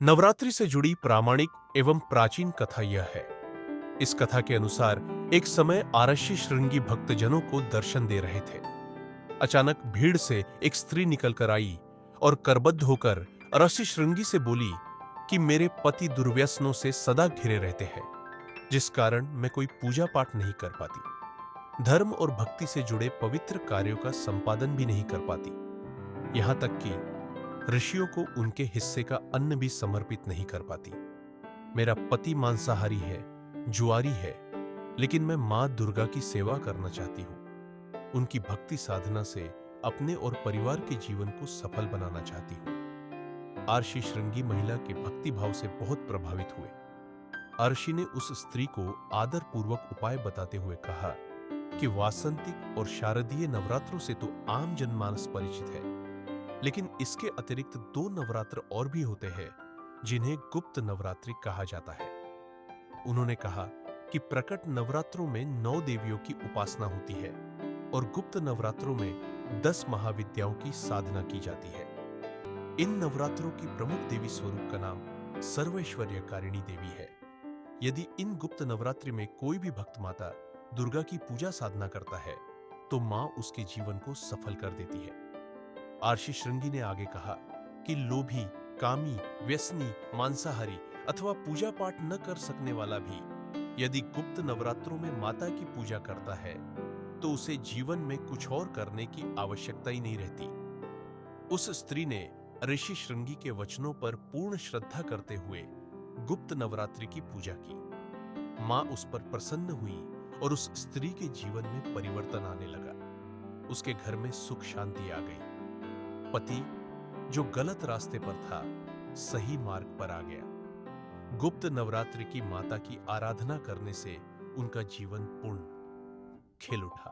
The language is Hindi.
नवरात्रि से जुड़ी प्रामाणिक एवं प्राचीन कथा यह है। इस कथा के अनुसार एक समय आरष्य श्रृंगी भक्तजनों को दर्शन दे रहे थे। अचानक भीड़ से एक स्त्री निकलकर आई और करबद्ध होकर ऋषि श्रृंगी से बोली कि मेरे पति दुर्व्यसनों से सदा घिरे रहते हैं, जिस कारण मैं कोई पूजा पाठ नहीं कर पाती, धर्म और भक्ति से जुड़े पवित्र कार्यों का संपादन भी नहीं कर पाती, यहां तक कि ऋषियों को उनके हिस्से का अन्न भी समर्पित नहीं कर पाती। मेरा पति मांसाहारी है, जुआरी है, लेकिन मैं मां दुर्गा की सेवा करना चाहती हूं। उनकी भक्ति साधना से अपने और परिवार के जीवन को सफल बनाना चाहती हूं। आरषि श्रृंगी महिला के भक्ति भाव से बहुत प्रभावित हुए। आरषि ने उस स्त्री को आदर पूर्वक उपाय बताते हुए कहा कि वासंतिक और शारदीय नवरात्रों से तो आम जनमानस परिचित है, लेकिन इसके अतिरिक्त 2 नवरात्र और भी होते हैं जिन्हें गुप्त नवरात्रि कहा जाता है। उन्होंने कहा कि प्रकट नवरात्रों में 9 देवियों की उपासना होती है और गुप्त नवरात्रों में 10 महाविद्याओं की साधना की जाती है। इन नवरात्रों की प्रमुख देवी स्वरूप का नाम सर्वैश्वर्यकारिणी देवी है। यदि इन गुप्त नवरात्रि में कोई भी भक्त माता दुर्गा की पूजा साधना करता है तो मां उसके जीवन को सफल कर देती है। आरषि श्रृंगी ने आगे कहा कि लोभी, कामी, व्यसनी, मांसाहारी अथवा पूजा पाठ न कर सकने वाला भी यदि गुप्त नवरात्रों में माता की पूजा करता है तो उसे जीवन में कुछ और करने की आवश्यकता ही नहीं रहती। उस स्त्री ने ऋषि श्रृंगी के वचनों पर पूर्ण श्रद्धा करते हुए गुप्त नवरात्रि की पूजा की। मां उस पर प्रसन्न हुई और उस स्त्री के जीवन में परिवर्तन आने लगा। उसके घर में सुख शांति आ गई। पति जो गलत रास्ते पर था, सही मार्ग पर आ गया। गुप्त नवरात्रि की माता की आराधना करने से उनका जीवन पूर्ण खिल उठा।